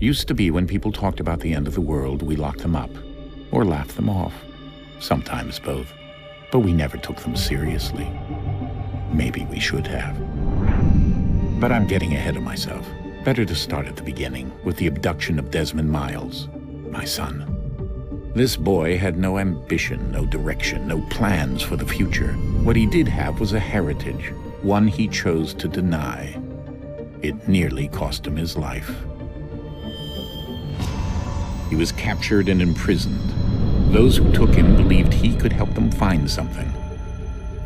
Used to be when people talked about the end of the world, we locked them up. Or laughed them off. Sometimes both. But we never took them seriously. Maybe we should have. But I'm getting ahead of myself. Better to start at the beginning, with the abduction of Desmond Miles, my son. This boy had no ambition, no direction, no plans for the future. What he did have was a heritage, one he chose to deny. It nearly cost him his life. He was captured and imprisoned. Those who took him believed he could help them find something.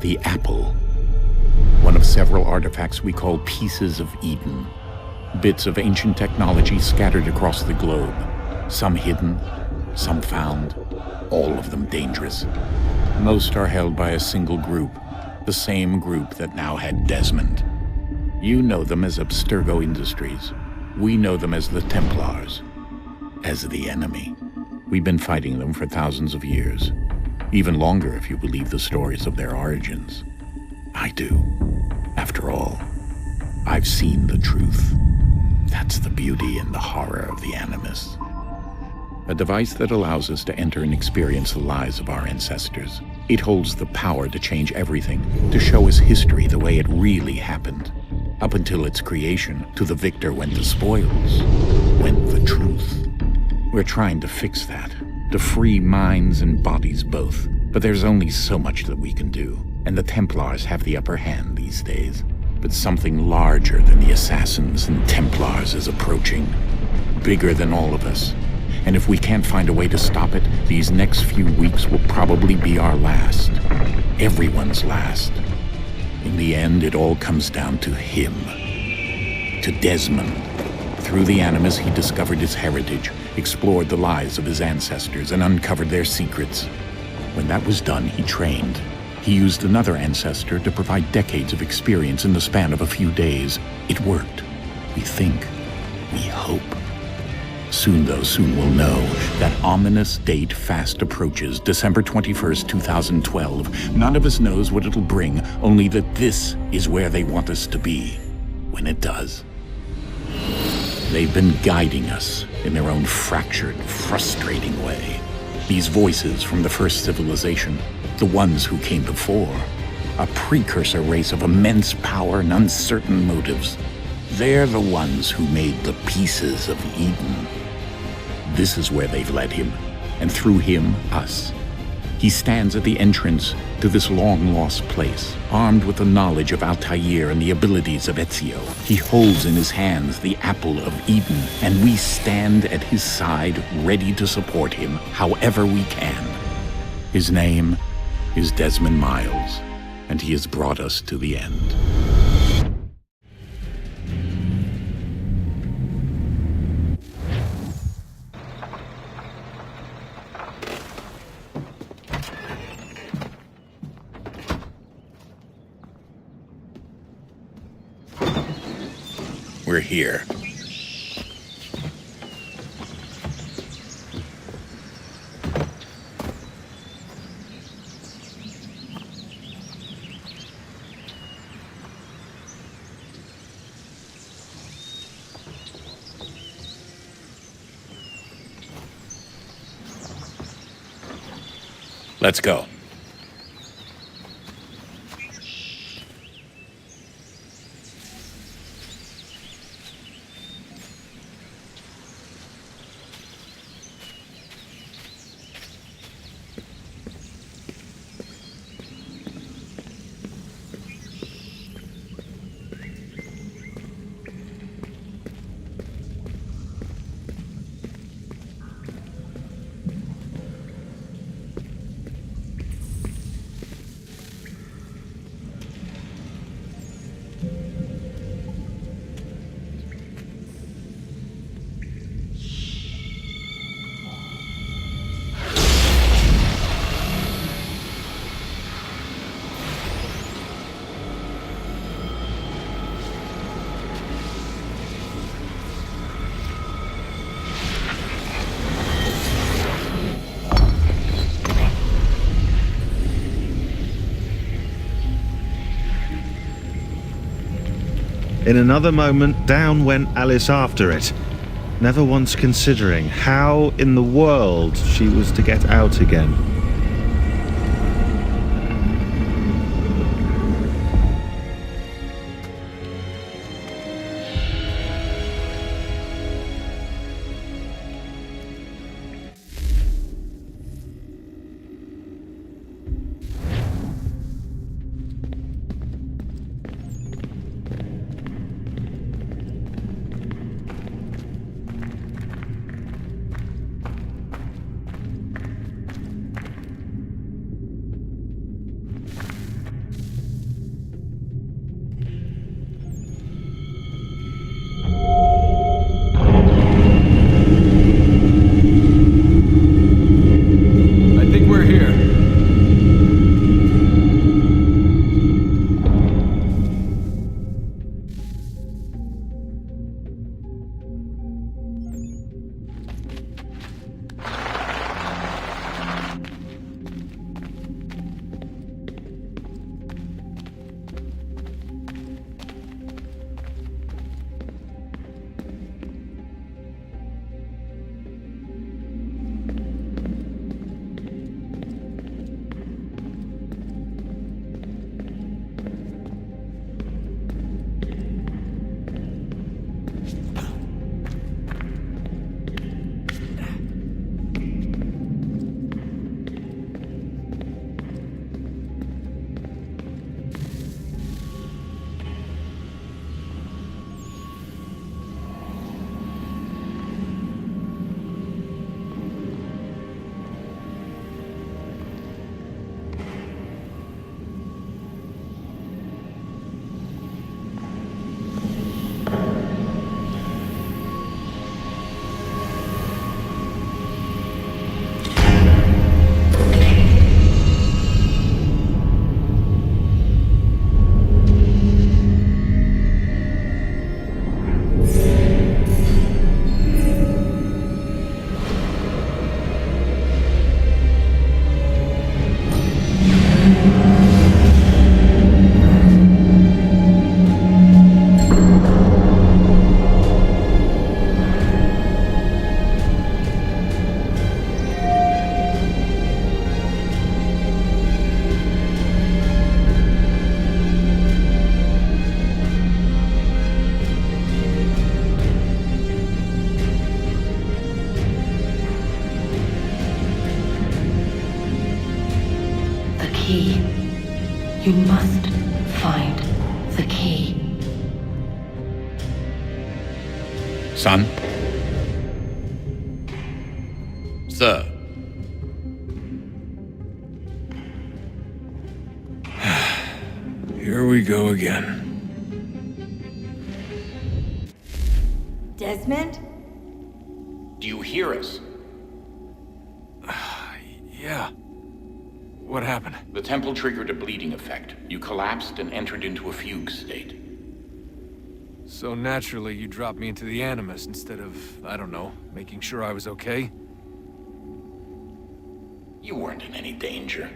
The apple. One of several artifacts we call pieces of Eden. Bits of ancient technology scattered across the globe. Some hidden, some found, all of them dangerous. Most are held by a single group, the same group that now had Desmond. You know them as Abstergo Industries. We know them as the Templars. As the enemy. We've been fighting them for thousands of years. Even longer if you believe the stories of their origins. I do. After all, I've seen the truth. That's the beauty and the horror of the Animus. A device that allows us to enter and experience the lives of our ancestors. It holds the power to change everything, to show us history the way it really happened. Up until its creation, to the victor went the spoils, went the truth. We're trying to fix that, to free minds and bodies both. But there's only so much that we can do, and the Templars have the upper hand these days. But something larger than the Assassins and Templars is approaching, bigger than all of us. And if we can't find a way to stop it, these next few weeks will probably be our last. Everyone's last. In the end, it all comes down to him. To Desmond. Through the Animus, he discovered his heritage, explored the lives of his ancestors, and uncovered their secrets. When that was done, he trained. He used another ancestor to provide decades of experience in the span of a few days. It worked. We think. We hope. Soon we'll know. That ominous date fast approaches, December 21st, 2012. None of us knows what it'll bring, only that this is where they want us to be, when it does. They've been guiding us in their own fractured, frustrating way. These voices from the first civilization, the ones who came before, a precursor race of immense power and uncertain motives. They're the ones who made the pieces of Eden. This is where they've led him, and through him, us. He stands at the entrance to this long-lost place, armed with the knowledge of Altair and the abilities of Ezio. He holds in his hands the apple of Eden, and we stand at his side, ready to support him however we can. His name is Desmond Miles, and he has brought us to the end. We're here. Let's go. In another moment, down went Alice after it. never once considering how in the world she was to get out again. Key. You must find the key. Son? Sir. Here we go again. Desmond? Do you hear us? Yeah. What happened? The temple triggered a bleeding effect. You collapsed and entered into a fugue state. So naturally, you dropped me into the Animus instead of, I don't know, making sure I was okay? You weren't in any danger.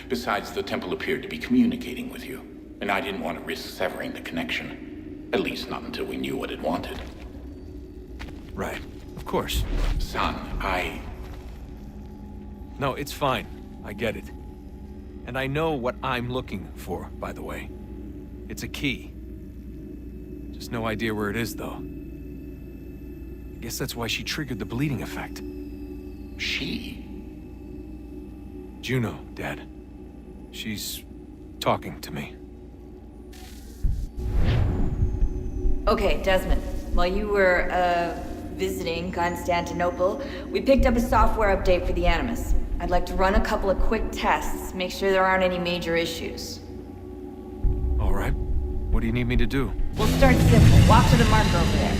Besides, the temple appeared to be communicating with you, and I didn't want to risk severing the connection. At least not until we knew what it wanted. Right. Of course. Son, No, it's fine. I get it. And I know what I'm looking for, by the way. It's a key. Just no idea where it is, though. I guess that's why she triggered the bleeding effect. She? Juno, Dad. She's talking to me. Okay, Desmond. While you were, visiting Constantinople, we picked up a software update for the Animus. I'd like to run a couple of quick tests, make sure there aren't any major issues. All right. What do you need me to do? We'll start simple. Walk to the marker over there.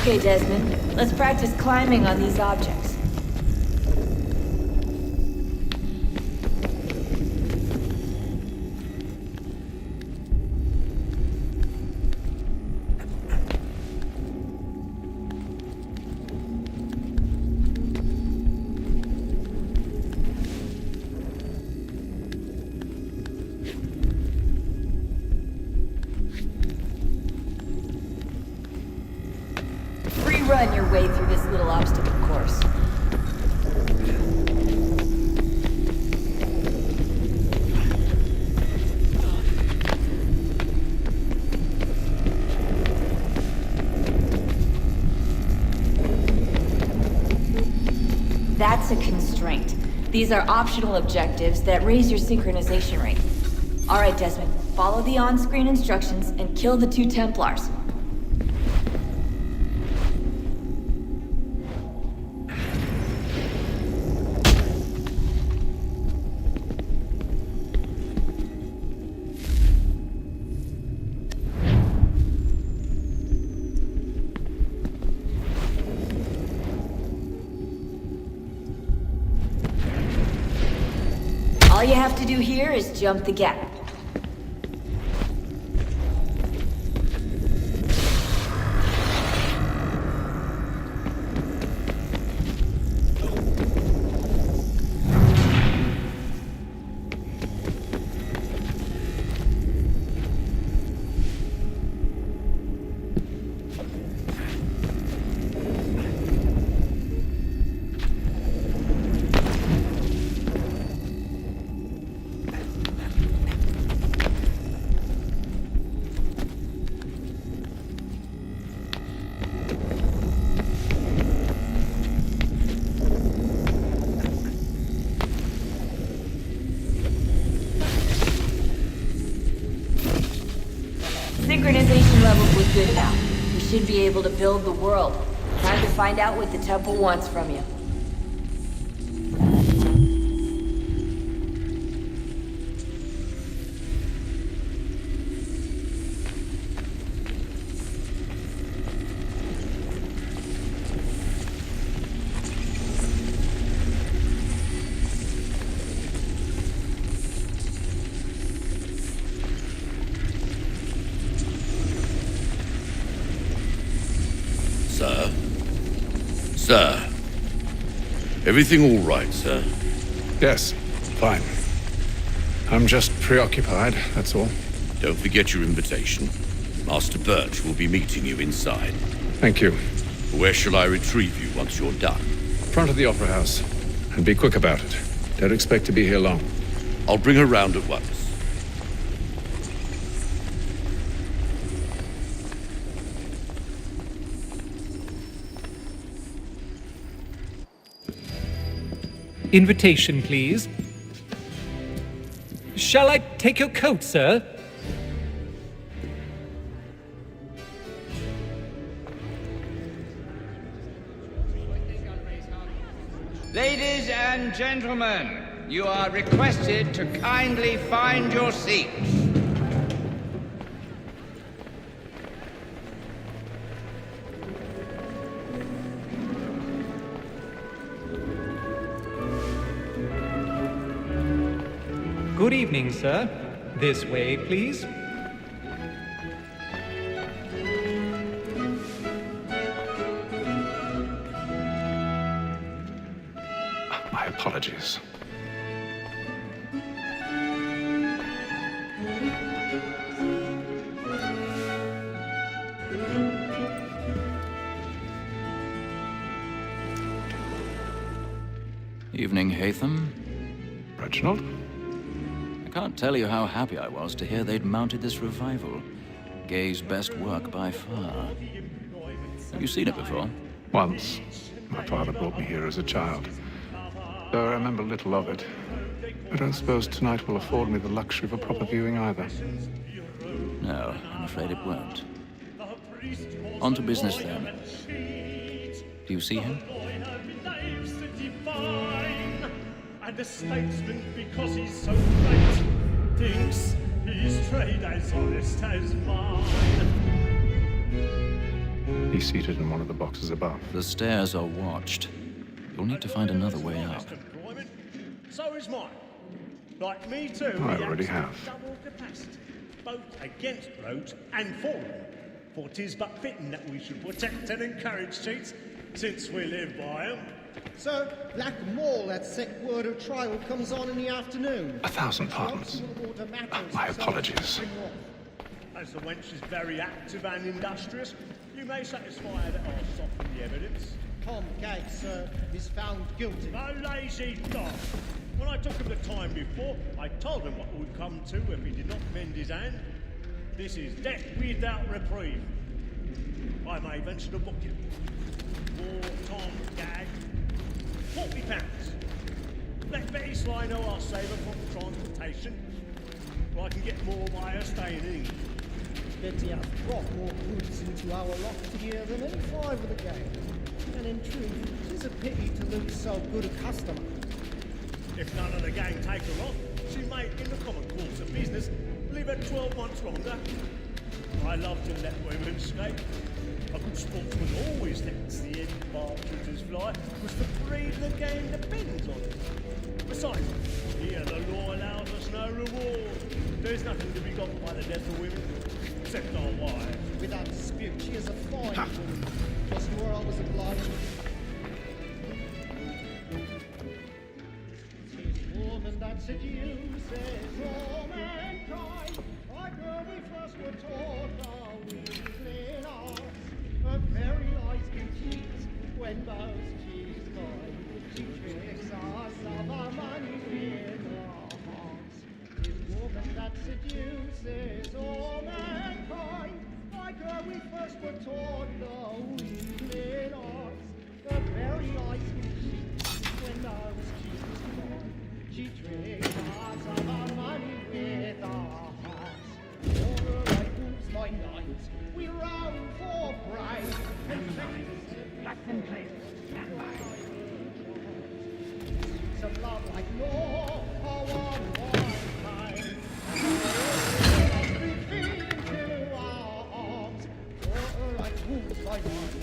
Okay, Desmond. Let's practice climbing on these objects. outrun your way through this little obstacle course. That's a constraint. These are optional objectives that raise your synchronization rate. Alright, Desmond, follow the on-screen instructions and kill the 2 Templars. All you have to do here is jump the gap. Synchronization levels look good now. We should be able to build the world. Time to find out what the temple wants from you. Sir. Everything all right, sir? Yes, fine. I'm just preoccupied, that's all. Don't forget your invitation. Master Birch will be meeting you inside. Thank you. Where shall I retrieve you once you're done? Front of the Opera House. And be quick about it. Don't expect to be here long. I'll bring her round at once. Invitation, please. Shall I take your coat, sir? Ladies and gentlemen, you are requested to kindly find your seats. Good evening, sir. This way, please. My apologies. Evening, Hatham. Reginald? I can't tell you how happy I was to hear they'd mounted this revival. Gay's best work by far. Have you seen it before? Once. My father brought me here as a child. Though I remember little of it. I don't suppose tonight will afford me the luxury of a proper viewing either. No, I'm afraid it won't. On to business then. Do you see him? And a statesman, because he's so great, thinks his trade as honest as mine. He's seated in one of the boxes above. The stairs are watched. You'll need to find another way up. So is mine. Like me too. I already have. Double capacity, both against roads and for them. For 'tis but fitting that we should protect and encourage cheats, since we live by 'em. Sir, like the mall, that sick word of trial comes on in the afternoon. 1,000 pardons. My apologies. As the wench is very active and industrious, You may satisfy that I'll soften the evidence. Tom Gag, sir, is found guilty. A lazy dog! When I took him the time before, I told him what would come to if he did not mend his hand. This is death without reprieve. I may venture to book you. For Tom Gag, £40. Let Betty Sly know I'll save her from transportation, or I can get more by her staying in England. Betty has brought more goods into our loft here than any five of the gang. And in truth, 'tis a pity to lose so good a customer. If none of the gang take her on, she may, in the common course of business, leave her 12 months longer. I love to let women escape. A good sportsman always lets the end partridges fly, because the breed of the game depends on it. Besides, here the law allows us no reward. There's nothing to be got by the death of women, except our wives. Without dispute, she is a fine woman. Just to her I was obliged. Tis woman that seduces all mankind. Like her we first were taught our weakling arts. Her very eyes can cheat when most she's gone. She tricks us of our money with our hearts. Tis woman that seduces all mankind. Like her we first were taught the weakling arts. Her very eyes can cheat when most she's gone. She tricks us of our money with our hearts. For her like wolves by night, we roam for prey. And black and place, some love like law, our one kind. And we feed into our arms. For her like wolves by night,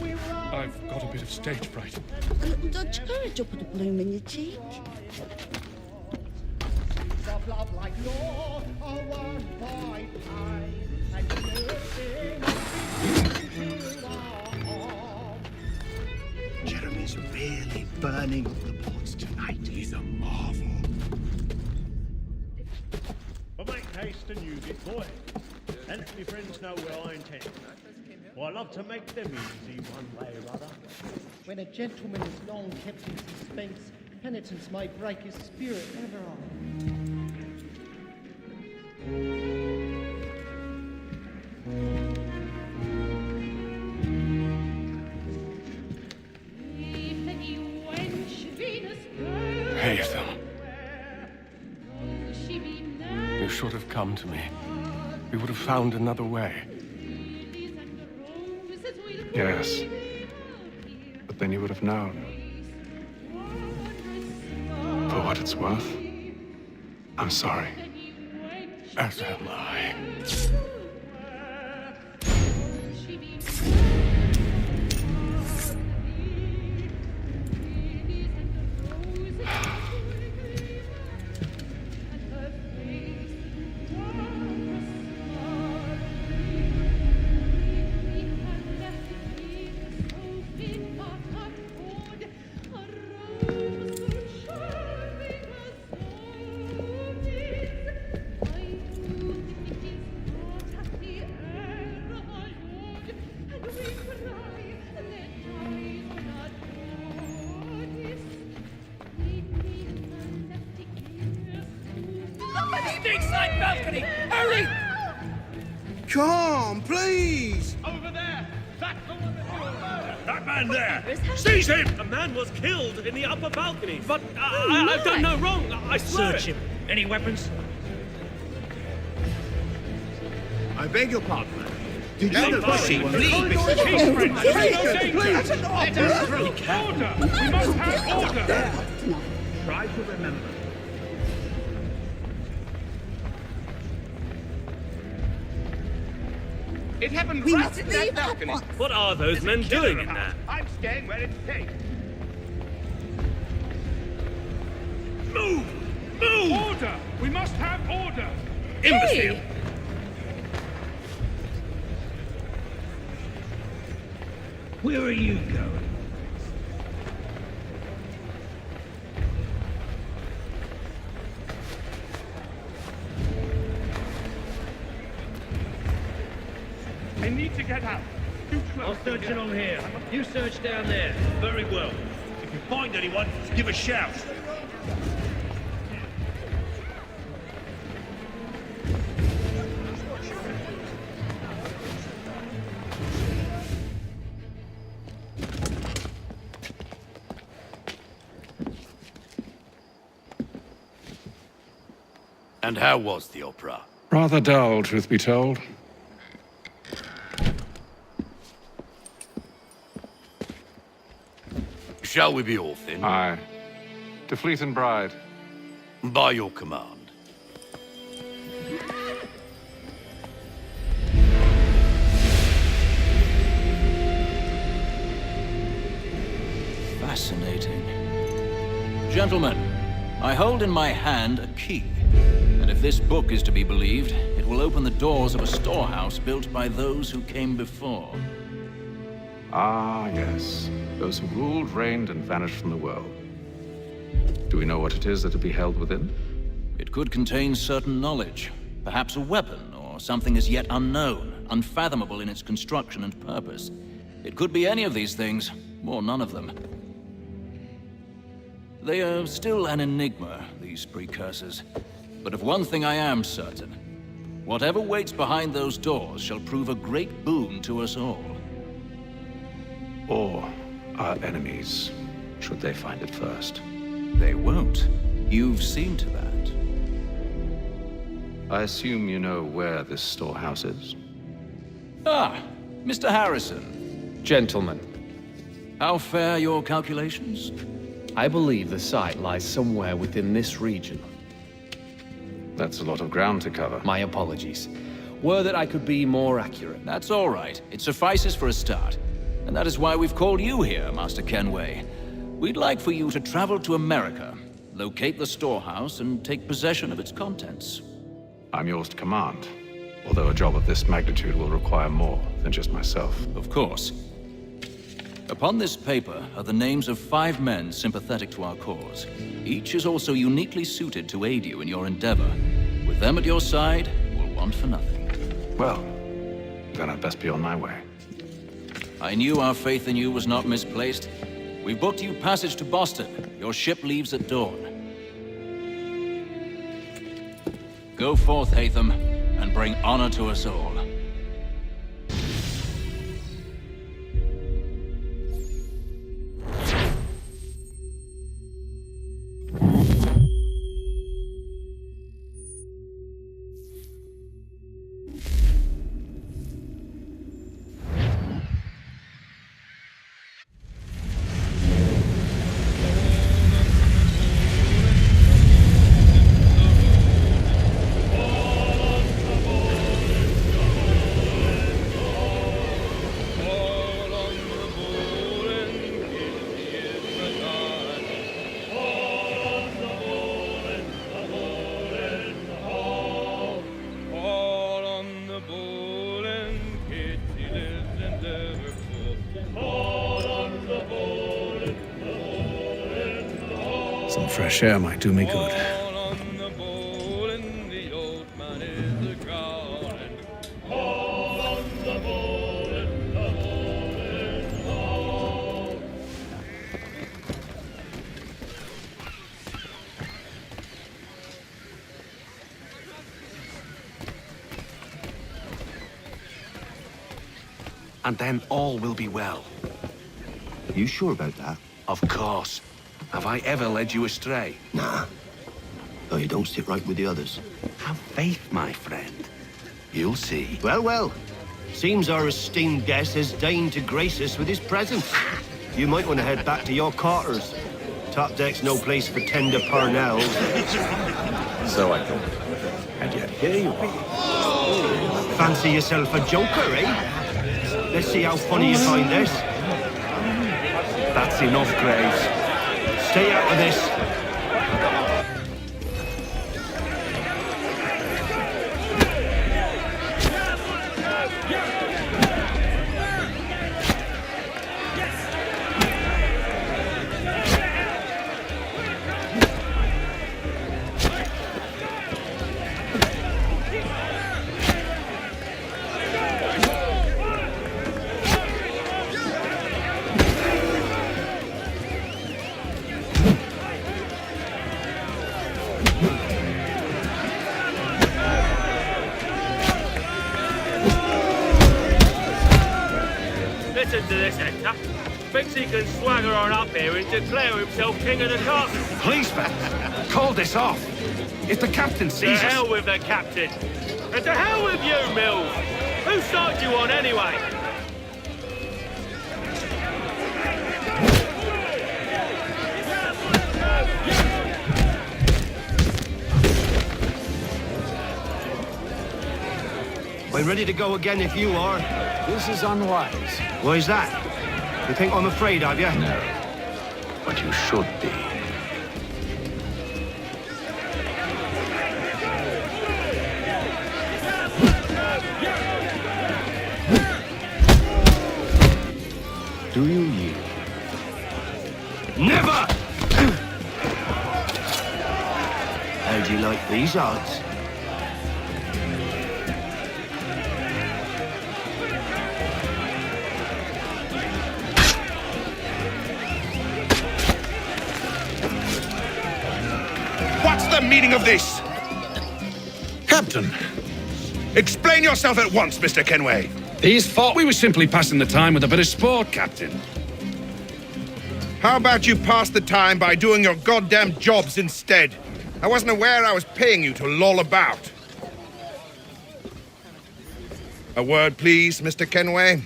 we roam. I've got a bit of stage fright. A little Dutch courage will put a bloom in your cheek. Of love like law, our one by kind. And into our arms. Jeremy's really burning up the ports tonight. He's a marvel. But make haste and use it, boy. And let me friends know where I intend. For I love to make them easy one way or other. When a gentleman is long kept in suspense, penitence may break his spirit ever on. Hazel. You should have come to me. We would have found another way. Yes. But then you would have known. For what it's worth, I'm sorry. As am I. Side balcony! Hurry! Come, please! Over there! That's the one that you murdered! That man there! Seize him! A man was killed in the upper balcony. But I've done no wrong. I swear. Search him. Any weapons? I beg your pardon, man. Did No, you know Bushy, please! Order! We must have order! Try to remember. It happened We right must in leave that at balcony. once. What are those There's a men killer doing in about. there? I'm staying where it's safe. Move! Move! Order! We must have order! Imbecile! Where are you going? They need to get out. I'll search along here. You search down there. Very well. If you find anyone, give a shout. And how was the opera? Rather dull, truth be told. Shall we be off then? Aye. To Fleet and Bride. By your command. Fascinating. Gentlemen, I hold in my hand a key. And if this book is to be believed, it will open the doors of a storehouse built by those who came before. Ah, yes. Those who ruled, reigned, and vanished from the world. Do we know what it is that will be held within? It could contain certain knowledge. Perhaps a weapon, or something as yet unknown, unfathomable in its construction and purpose. It could be any of these things, or none of them. They are still an enigma, these precursors. But of one thing I am certain. Whatever waits behind those doors shall prove a great boon to us all. Or our enemies, should they find it first. They won't. You've seen to that. I assume you know where this storehouse is? Ah, Mr. Harrison. Gentlemen, How fare your calculations? I believe the site lies somewhere within this region. That's a lot of ground to cover. My apologies. Were that I could be more accurate. That's all right. It suffices for a start. And that is why we've called you here, Master Kenway. We'd like for you to travel to America, locate the storehouse, and take possession of its contents. I'm yours to command. Although a job of this magnitude will require more than just myself. Of course. Upon this paper are the names of 5 men sympathetic to our cause. Each is also uniquely suited to aid you in your endeavor. With them at your side, you will want for nothing. Well, then I'd best be on my way. I knew our faith in you was not misplaced. We booked you passage to Boston. Your ship leaves at dawn. Go forth, Hatham, and bring honor to us all. Some fresh air might do me good. And then all will be well. You sure about that? Of course. Have I ever led you astray? Nah. Though you don't sit right with the others. Have faith, my friend. You'll see. Well, well. Seems our esteemed guest has deigned to grace us with his presence. You might want to head back to your quarters. Top deck's no place for tender parnells. So I thought. And yet here you are. Fancy yourself a joker, eh? Let's see how funny you find this. That's enough, Graves. Stay out of this. Listen to this, Hector. Thinks he can swagger on up here and declare himself king of the castle. Policeman, call this off. If the captain To sees us... hell with the captain. And to hell with you, Mills. Whose side you on, anyway? I'm ready to go again if you are. This is unwise. Why is that? You think I'm afraid of you? No. But you should be. Do you yield? Never! How'd you like these odds? What's the meaning of this? Captain, Explain yourself at once, Mr. Kenway. these thought we were simply passing the time with a bit of sport, Captain. How about you pass the time by doing your goddamn jobs instead? I wasn't aware I was paying you to loll about. A word, please, Mr. Kenway.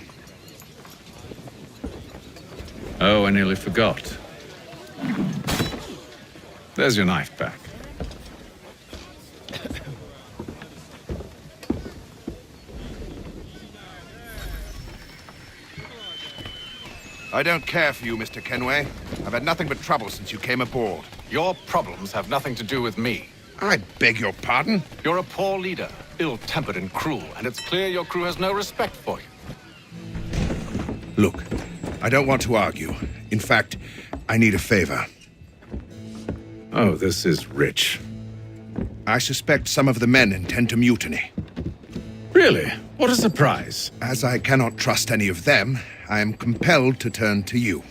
Oh, I nearly forgot. There's your knife back. I don't care for you, Mr. Kenway. I've had nothing but trouble since you came aboard. Your problems have nothing to do with me. I beg your pardon? You're a poor leader, ill-tempered and cruel, and it's clear your crew has no respect for you. Look, I don't want to argue. In fact, I need a favor. Oh, this is rich. I suspect some of the men intend to mutiny. Really? What a surprise. As I cannot trust any of them, I am compelled to turn to you.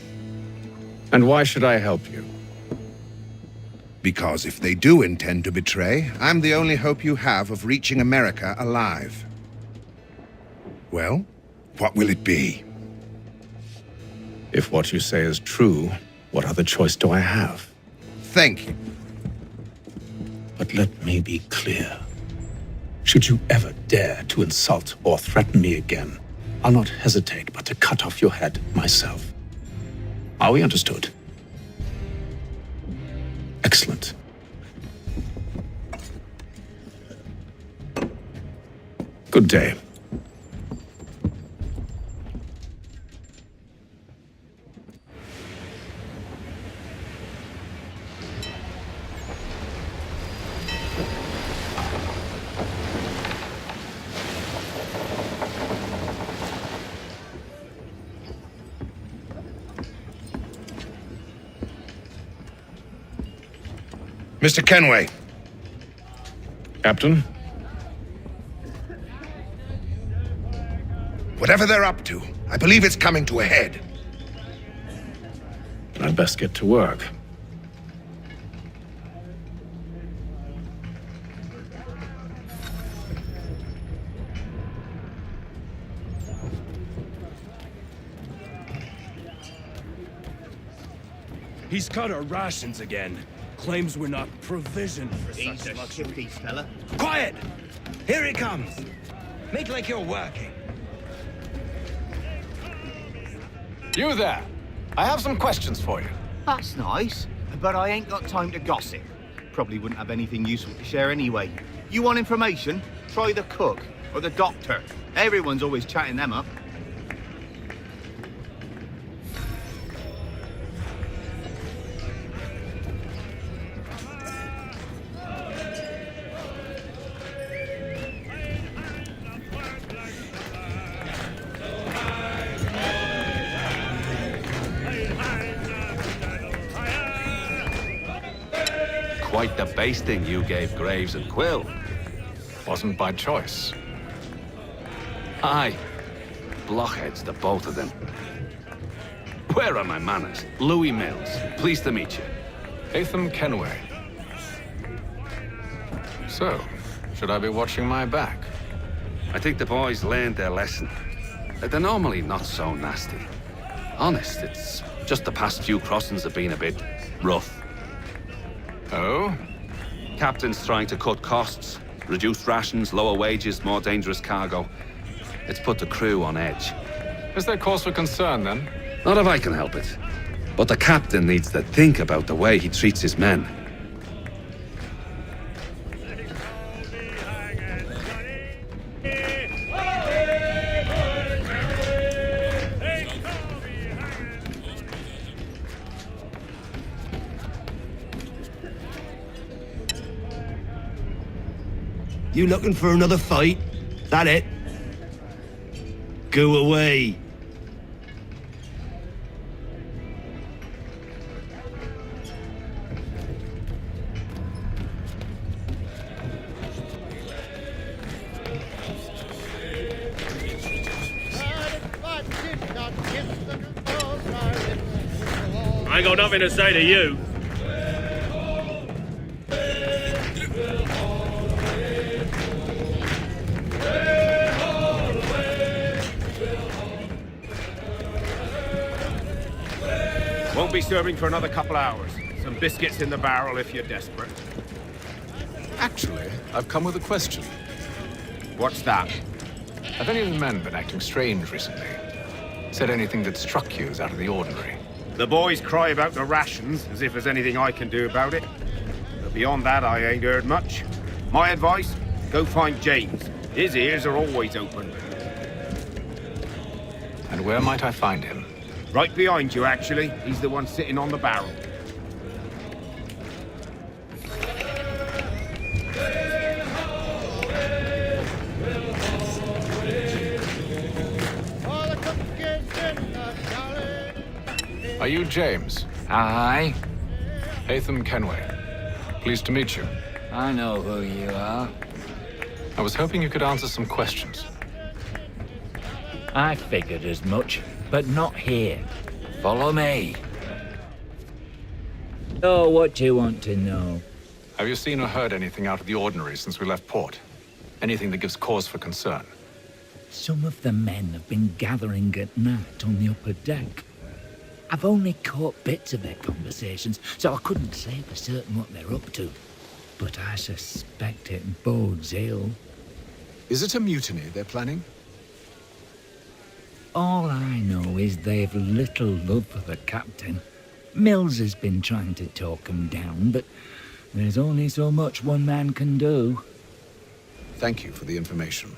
And why should I help you? Because if they do intend to betray, I'm the only hope you have of reaching America alive. Well, what will it be? If what you say is true, what other choice do I have? Thank you. But let me be clear. Should you ever dare to insult or threaten me again, I'll not hesitate but to cut off your head myself. Are we understood? Excellent. Good day. Mr. Kenway. Captain? Whatever they're up to, I believe it's coming to a head. I'd best get to work. He's cut our rations again. Claims we're not provisioned for He's such a luxury. shifty fella. Quiet! Here he comes. Make like you're working. You there. I have some questions for you. That's nice, but I ain't got time to gossip. Probably wouldn't have anything useful to share anyway. You want information? Try the cook or the doctor. Everyone's always chatting them up. Quite the basting you gave Graves and Quill. Wasn't by choice. Aye. Blockheads, the both of them. Where are my manners? Louis Mills. Pleased to meet you. Atham Kenway. So, should I be watching my back? I think the boys learned their lesson. They're normally not so nasty. Honest, it's just the past few crossings have been a bit rough. Oh? Captain's trying to cut costs, reduce rations, lower wages, more dangerous cargo. It's put the crew on edge. Is there cause for concern, then? Not if I can help it. But the captain needs to think about the way he treats his men. You looking for another fight? That it? Go away. I ain't got nothing to say to you. Won't be serving for another couple hours. Some biscuits in the barrel if you're desperate. Actually, I've come with a question. What's that? Have any of the men been acting strange recently? Said anything that struck you as out of the ordinary? The boys cry about the rations, as if there's anything I can do about it. But beyond that, I ain't heard much. My advice, go find James. His ears are always open. And where might I find him? Right behind you, actually. He's the one sitting on the barrel. Are you James? Aye. Hatham Kenway. Pleased to meet you. I know who you are. I was hoping you could answer some questions. I figured as much, but not here. Follow me. Oh, what do you want to know? Have you seen or heard anything out of the ordinary since we left port? Anything that gives cause for concern? Some of the men have been gathering at night on the upper deck. I've only caught bits of their conversations, so I couldn't say for certain what they're up to. But I suspect it bodes ill. Is it a mutiny they're planning? All I know is they've little love for the captain. Mills has been trying to talk him down, but there's only so much one man can do. Thank you for the information.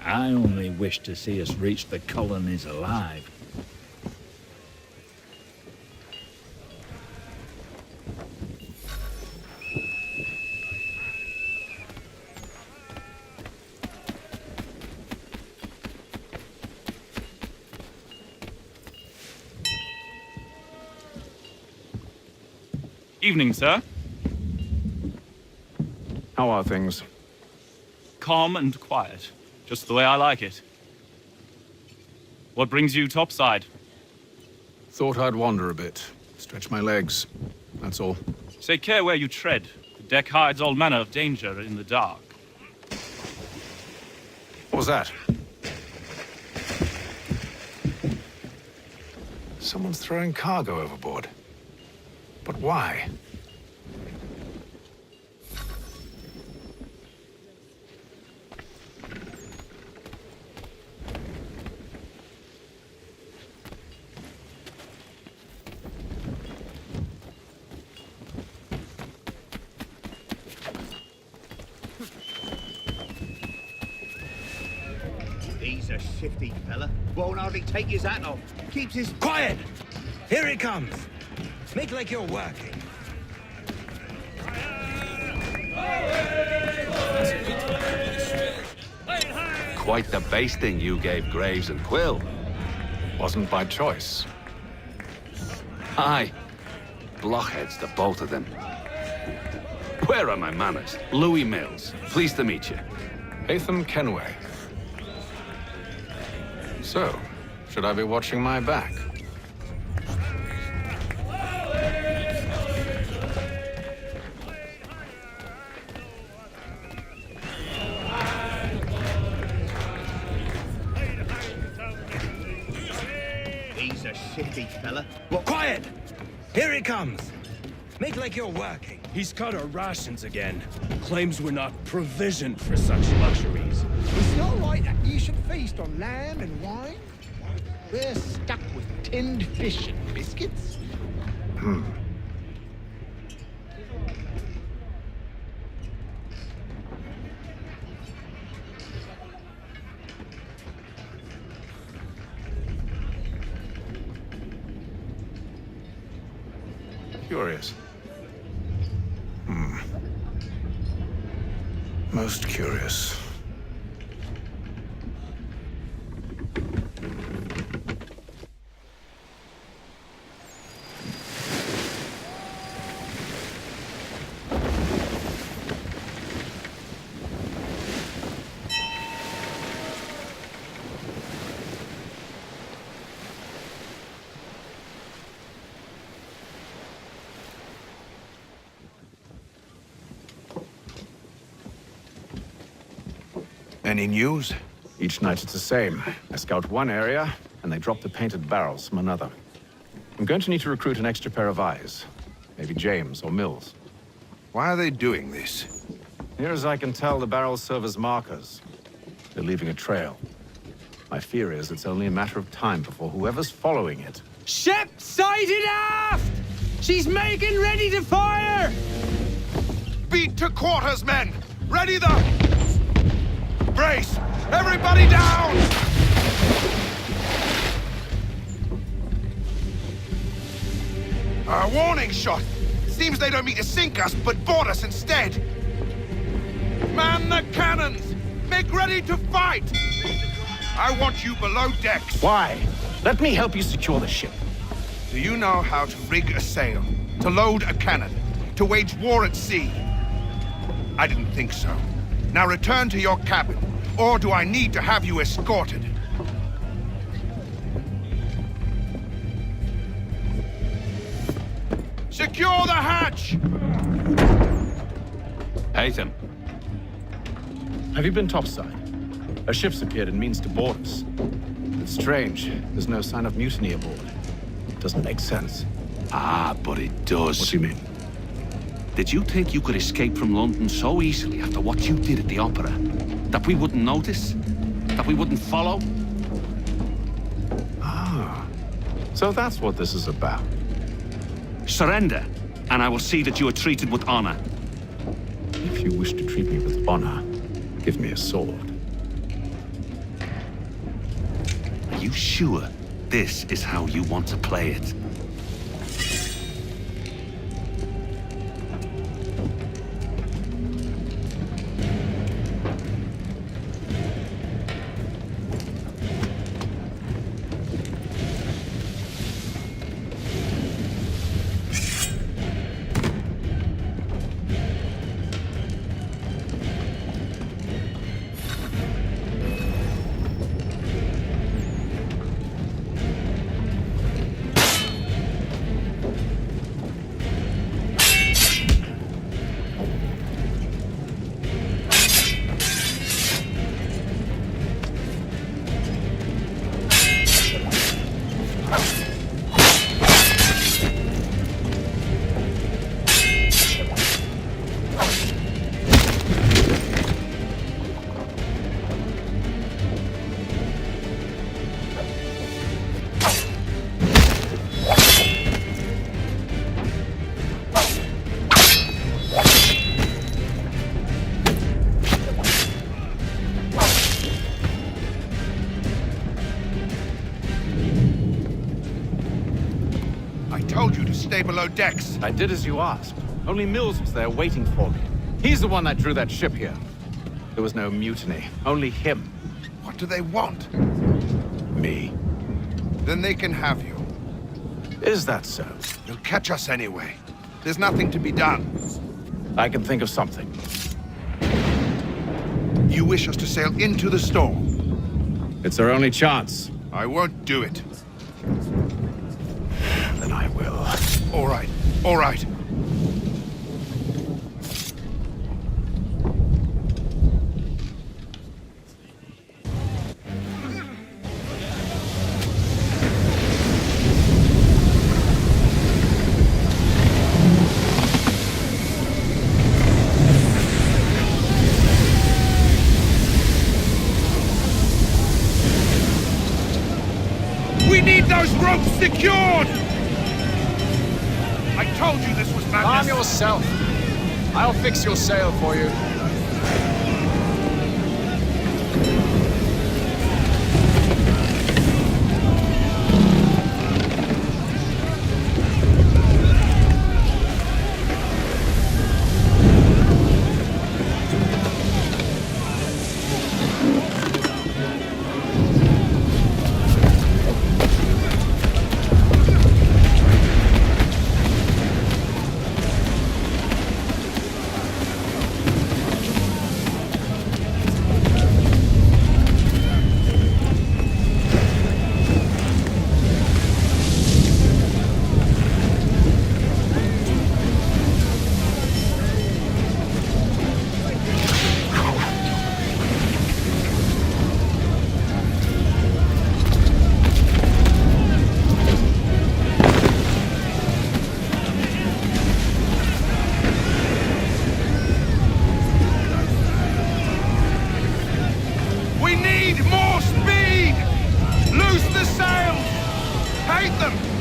I only wish to see us reach the colonies alive. Evening, sir. How are things? Calm and quiet. Just the way I like it. What brings you topside? Thought I'd wander a bit. Stretch my legs. That's all. Take care where you tread. The deck hides all manner of danger in the dark. What was that? Someone's throwing cargo overboard. But why? He's a shifty fella. Won't hardly take his hat off. Keeps his... Quiet! Here he comes. Make like you're working. Quite the basting you gave Graves and Quill. Wasn't by choice. Aye. Blockheads, the both of them. Where are my manners? Louis Mills. Pleased to meet you. Hatham Kenway. So, should I be watching my back? fella. Well, quiet! Here he comes. Make like you're working. He's cut our rations again. Claims we're not provisioned for such luxuries. Is it all right that you should feast on lamb and wine? We're stuck with tinned fish and biscuits. Curious. Most curious. Any news? Each night it's the same. I scout one area, and they drop the painted barrels from another. I'm going to need to recruit an extra pair of eyes. Maybe James or Mills. Why are they doing this? Near as I can tell, the barrels serve as markers. They're leaving a trail. My fear is it's only a matter of time before whoever's following it... Ship sighted aft! She's making ready to fire! Beat to quarters, men! Ready the... Brace! Everybody down! A warning shot! Seems they don't mean to sink us, but board us instead! Man the cannons! Make ready to fight! I want you below decks. Why? Let me help you secure the ship. Do you know how to rig a sail? To load a cannon? To wage war at sea? I didn't think so. Now return to your cabin, or do I need to have you escorted? Secure the hatch! Haytham. Have you been topside? A ship's appeared and means to board us. It's strange. There's no sign of mutiny aboard. Doesn't make sense. Ah, but it does. What do you mean? Did you think you could escape from London so easily after what you did at the opera? That we wouldn't notice? That we wouldn't follow? Ah. So that's what this is about. Surrender, and I will see that you are treated with honor. If you wish to treat me with honor, give me a sword. Are you sure this is how you want to play it? Stay below decks. I did as you asked. Only Mills was there waiting for me. He's the one that drew that ship here. There was no mutiny, only him. What do they want? Me. Then they can have you. Is that so? You'll catch us anyway. There's nothing to be done. I can think of something. You wish us to sail into the storm? It's our only chance. I won't do it. Then I will. All right. All right. secured! I told you this was madness. Calm yourself. I'll fix your sail for you.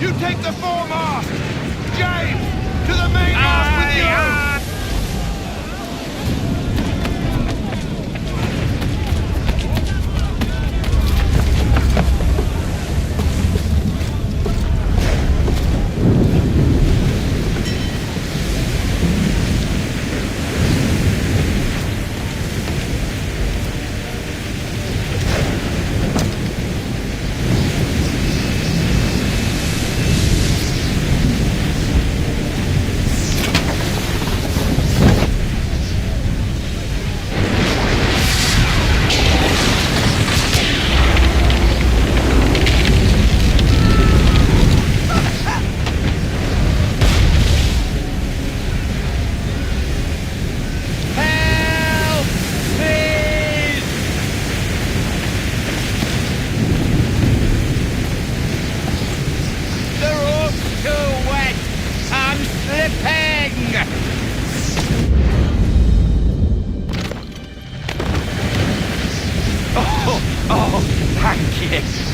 You take the foremast! James, to the mainmast with you!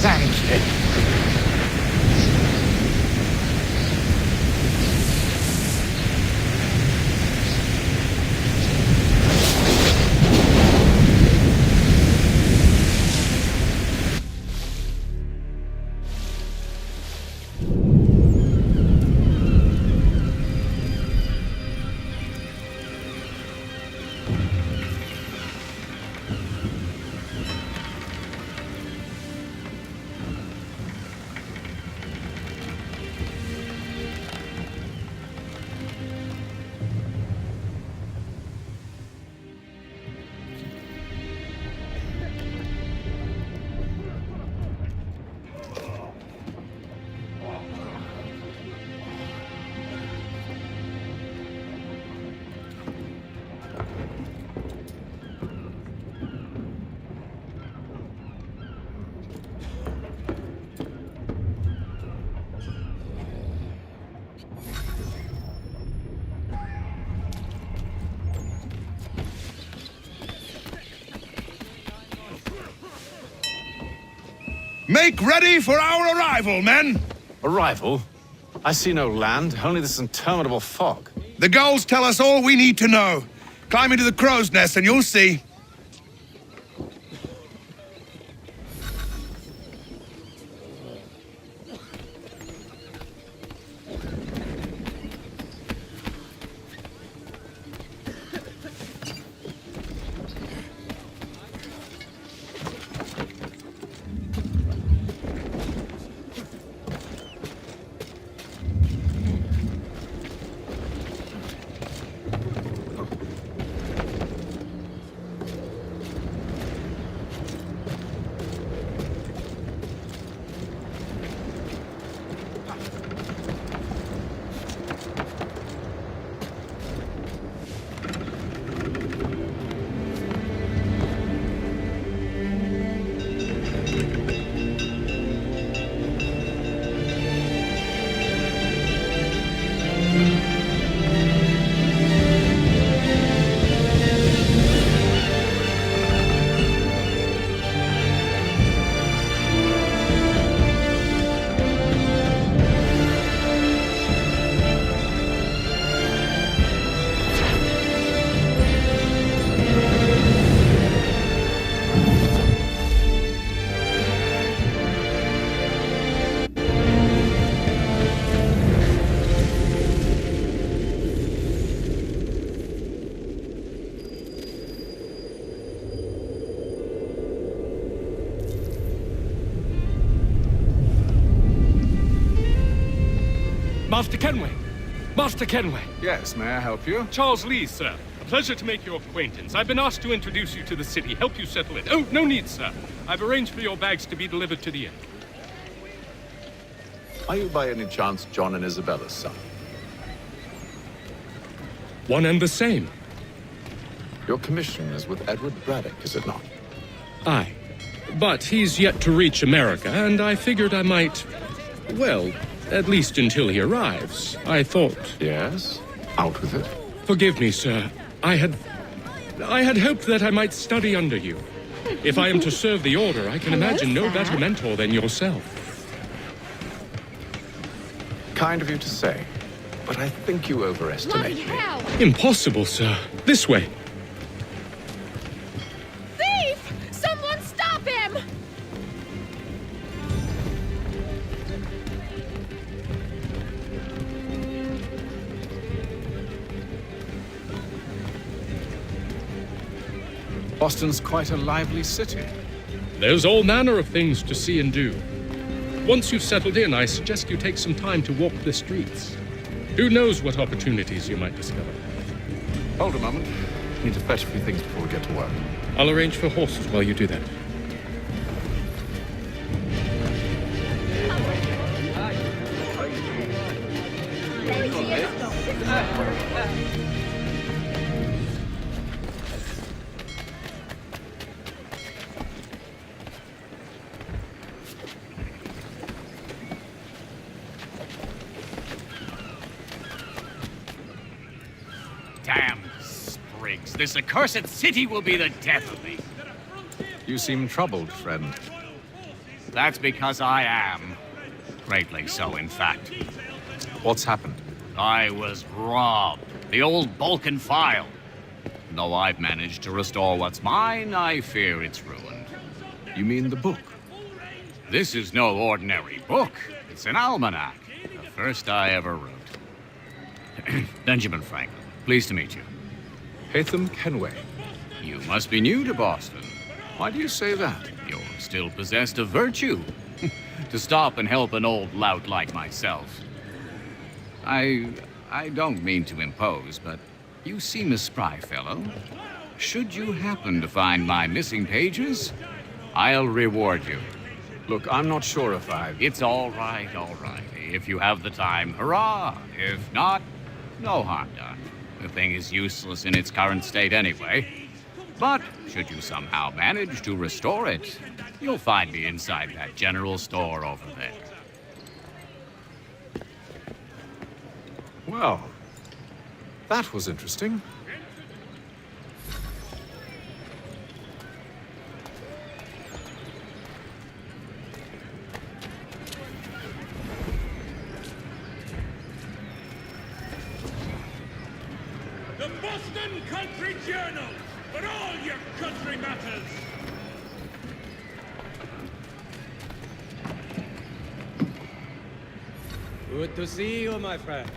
Thank you. Make ready for our arrival, men! Arrival? I see no land, only this interminable fog. The gulls tell us all we need to know. Climb into the crow's nest and you'll see. Master Kenway! Master Kenway! Yes, may I help you? Charles Lee, sir. A pleasure to make your acquaintance. I've been asked to introduce you to the city, help you settle it. Oh, no need, sir. I've arranged for your bags to be delivered to the inn. Are you by any chance John and Isabella's son? One and the same. Your commission is with Edward Braddock, is it not? Aye. But he's yet to reach America, and I figured I might... Well, at least until he arrives. I thought... Yes? Out with it. Forgive me, sir. I had hoped that I might study under you. If I am to serve the Order, I can imagine no better mentor than yourself. Kind of you to say, but I think you overestimate me. Impossible, sir. This way. Thief! Someone stop him! Boston's quite a lively city. There's all manner of things to see and do. Once you've settled in, I suggest you take some time to walk the streets. Who knows what opportunities you might discover. Hold a moment. Need to fetch a few things before we get to work. I'll arrange for horses while you do that. Damn sprigs. This accursed city will be the death of me. You seem troubled, friend. That's because I am. Greatly so, in fact. What's happened? I was robbed. The old Balkan file. Though I've managed to restore what's mine, I fear it's ruined. You mean the book? This is no ordinary book. It's an almanac. The first I ever wrote. Benjamin Franklin. Pleased to meet you. Haytham Kenway. You must be new to Boston. Why do you say that? You're still possessed of virtue. To stop and help an old lout like myself. I don't mean to impose, but you seem a spry fellow. Should you happen to find my missing pages, I'll reward you. Look, I'm not sure if It's all right, all right. If you have the time, hurrah. If not, no harm done. The thing is useless in its current state anyway. But should you somehow manage to restore it, you'll find me inside that general store over there. Well, that was interesting. The Boston Country Journal, for all your country matters. Good to see you, my friend.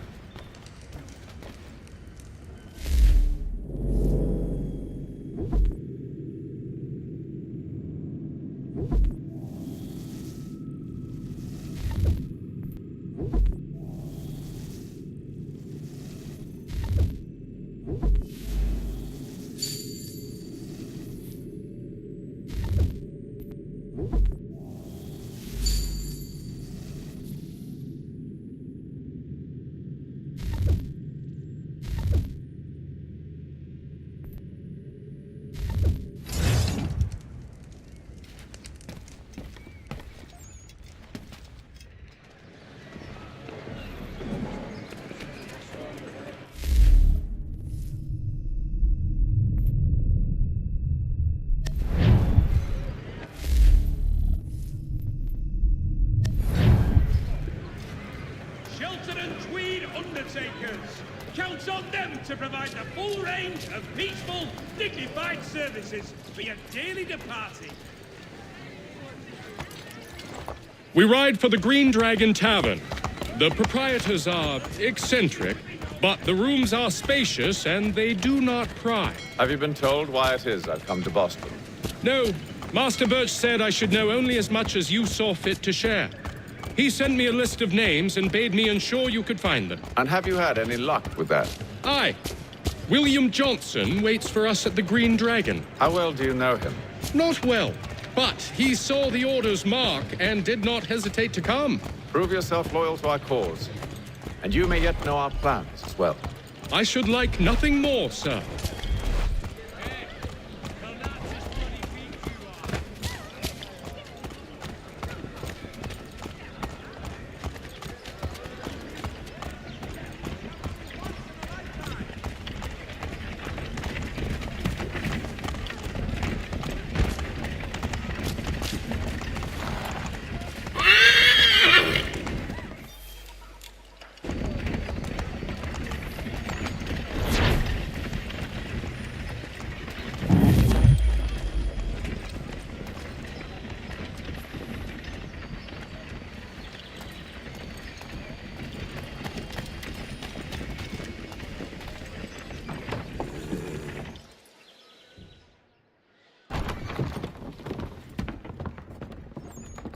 Counts on them to provide the full range of peaceful, dignified services for your daily departing. We ride for the Green Dragon Tavern. The proprietors are eccentric, but the rooms are spacious and they do not pry. Have you been told why it is I've come to Boston? No, Master Birch said I should know only as much as you saw fit to share. He sent me a list of names and bade me ensure you could find them. And have you had any luck with that? Aye. William Johnson waits for us at the Green Dragon. How well do you know him? Not well, but he saw the order's mark and did not hesitate to come. Prove yourself loyal to our cause. And you may yet know our plans as well. I should like nothing more, sir.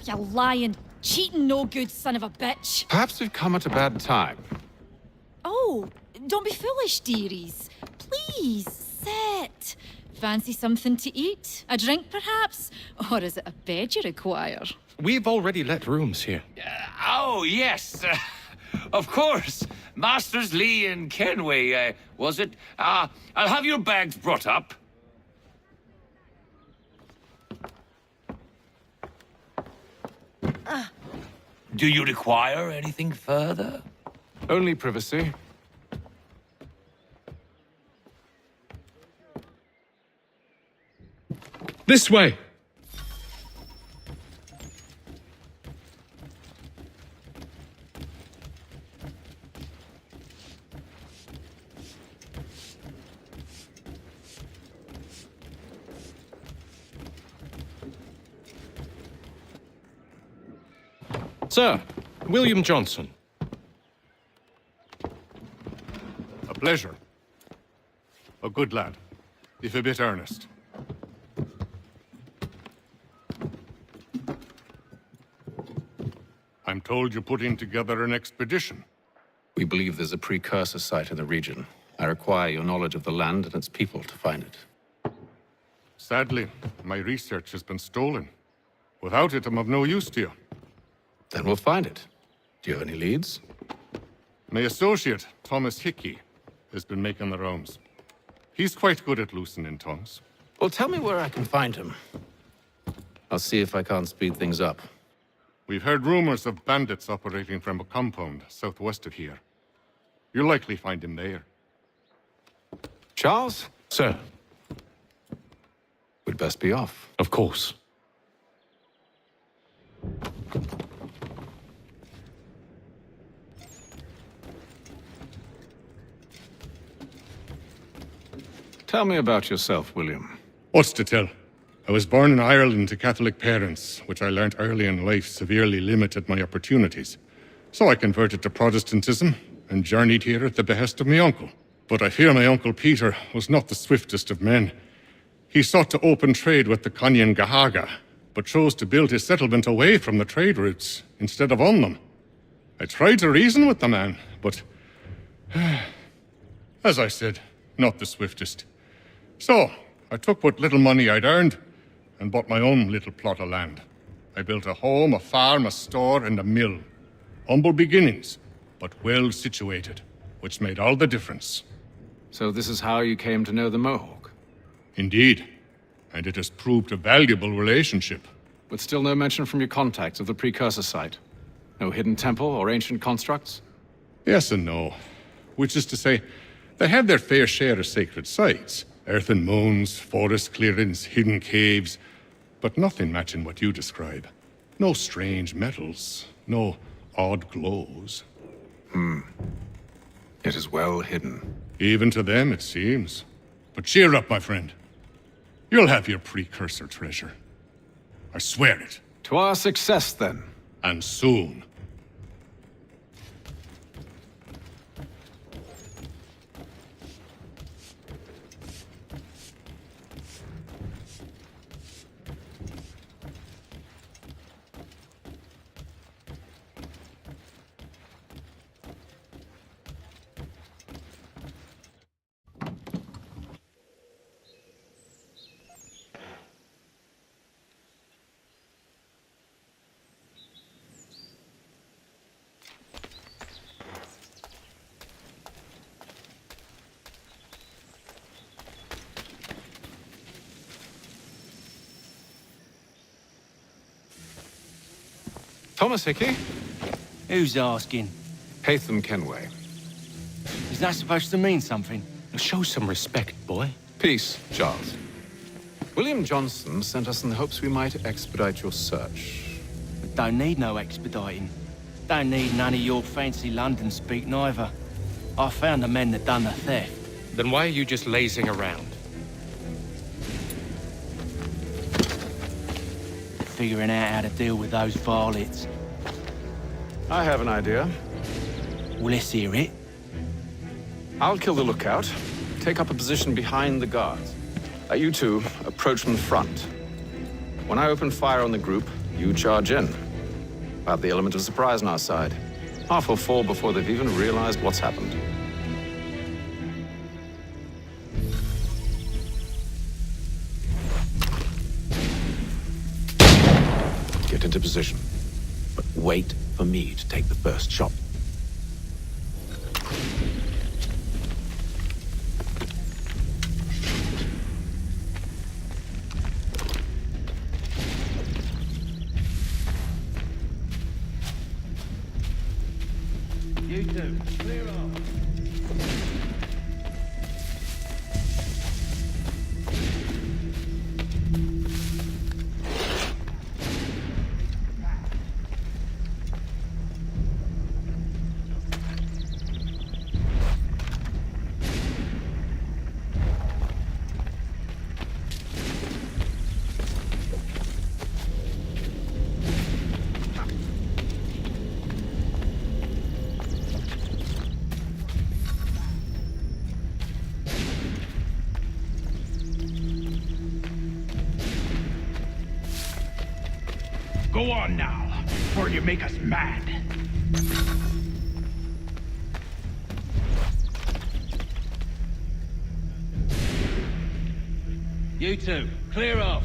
You lying, cheating, no good son of a bitch. Perhaps we've come at a bad time. Oh, don't be foolish, dearies. Please, sit. Fancy something to eat? A drink, perhaps? Or is it a bed you require? We've already let rooms here. Oh, yes. Of course. Masters Lee and Kenway, was it? I'll have your bags brought up. Do you require anything further? Only privacy. This way. Sir, William Johnson. A pleasure. A good lad, if a bit earnest. I'm told you're putting together an expedition. We believe there's a precursor site in the region. I require your knowledge of the land and its people to find it. Sadly, my research has been stolen. Without it, I'm of no use to you. Then we'll find it. Do you have any leads? My associate, Thomas Hickey, has been making the rounds. He's quite good at loosening tongues. Well, tell me where I can find him. I'll see if I can't speed things up. We've heard rumors of bandits operating from a compound southwest of here. You'll likely find him there. Charles? Sir. We'd best be off. Of course. Tell me about yourself, William. What's to tell? I was born in Ireland to Catholic parents, which I learnt early in life severely limited my opportunities. So I converted to Protestantism and journeyed here at the behest of my uncle. But I fear my uncle Peter was not the swiftest of men. He sought to open trade with the Conyan Gahaga, but chose to build his settlement away from the trade routes instead of on them. I tried to reason with the man, but as I said, not the swiftest. So, I took what little money I'd earned and bought my own little plot of land. I built a home, a farm, a store, and a mill. Humble beginnings, but well situated, which made all the difference. So this is how you came to know the Mohawk? Indeed, and it has proved a valuable relationship. But still no mention from your contacts of the precursor site? No hidden temple or ancient constructs? Yes and no. Which is to say, they have their fair share of sacred sites. Earthen mounds, forest clearings, hidden caves, but nothing matching what you describe. No strange metals, no odd glows. It is well hidden. Even to them, it seems. But cheer up, my friend. You'll have your precursor treasure. I swear it. To our success, then. And soon. Thomas Hickey? Who's asking? Haytham Kenway. Is that supposed to mean something? Show some respect, boy. Peace, Charles. William Johnson sent us in the hopes we might expedite your search. Don't need no expediting. Don't need none of your fancy London speak neither. I found the men that done the theft. Then why are you just lazing around? Figuring out how to deal with those varlets. I have an idea. Well, let's hear it. I'll kill the lookout, take up a position behind the guards. You two approach from the front. When I open fire on the group, you charge in. We'll have the element of surprise on our side. Half will fall before they've even realized what's happened. Get into position. But wait for me to take the first shot. You two, clear off. Go on now, before you make us mad. You two, clear off.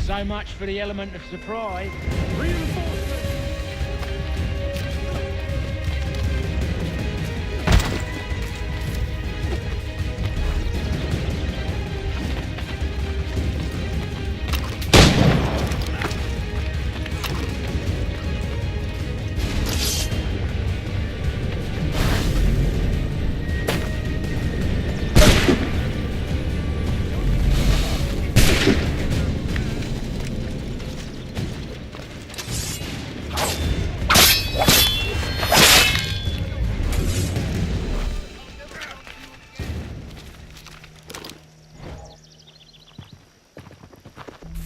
So much for the element of surprise.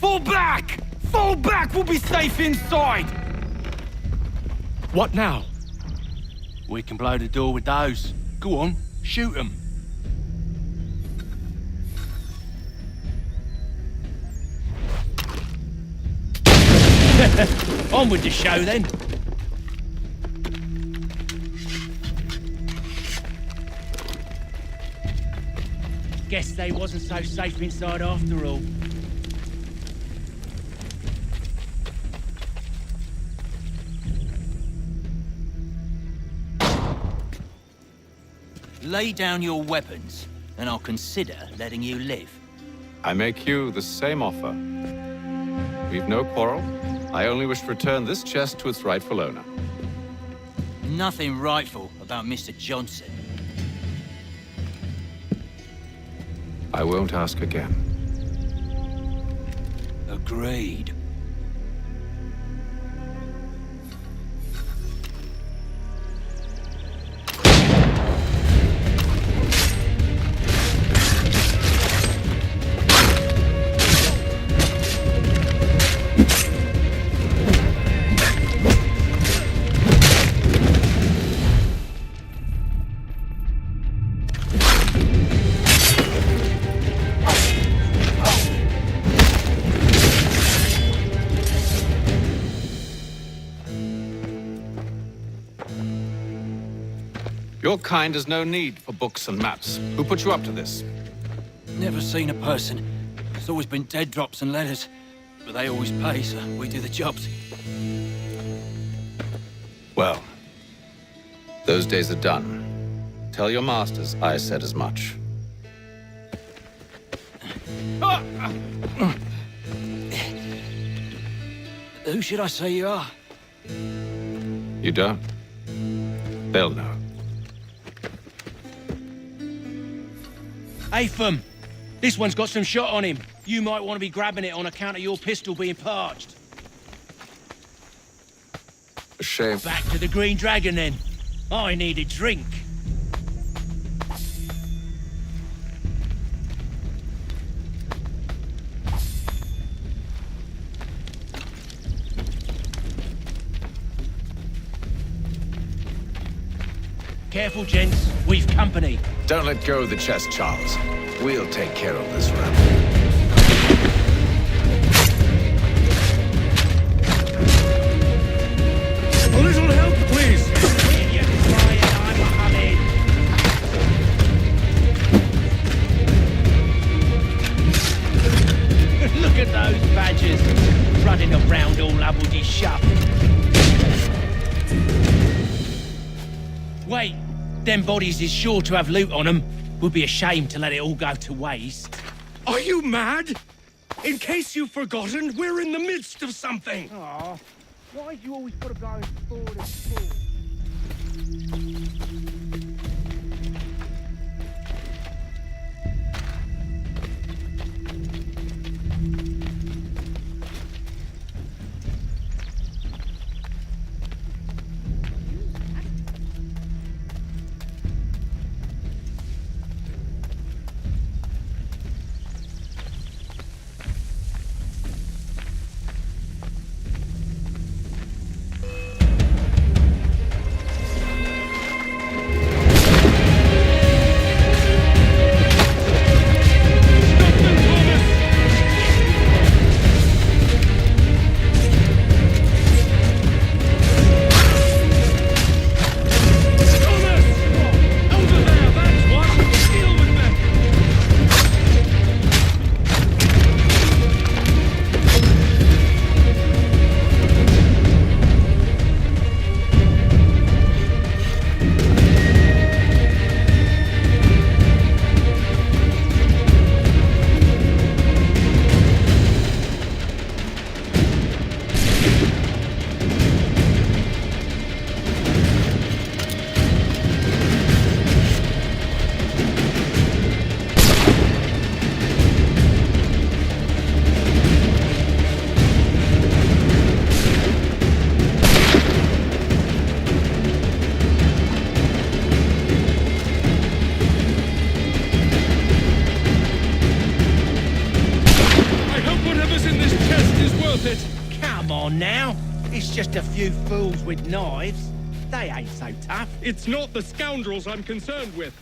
Fall back! Fall back! We'll be safe inside! What now? We can blow the door with those. Go on, shoot them. On with the show then. Guess they wasn't so safe inside after all. Lay down your weapons, and I'll consider letting you live. I make you the same offer. We've no quarrel, I only wish to return this chest to its rightful owner. Nothing rightful about Mr. Johnson. I won't ask again. Agreed. Your kind has no need for books and maps. Who put you up to this? Never seen a person. It's always been dead drops and letters. But they always pay, so we do the jobs. Well, those days are done. Tell your masters I said as much. Who should I say you are? You don't? They'll know. Atham! This one's got some shot on him. You might want to be grabbing it on account of your pistol being parched. A shame. Back to the Green Dragon, then. I need a drink. Careful, gents. We've company. Don't let go of the chest, Charles. We'll take care of this rabble. A little help, please. Look at those badgers running around all Abbledy shut. Wait, them bodies is sure to have loot on them. Would be a shame to let it all go to waste. Are you mad? In case you've forgotten, we're in the midst of something. Aw, why do you always put to go forward and forward? Just a few fools with knives. They ain't so tough. It's not the scoundrels I'm concerned with.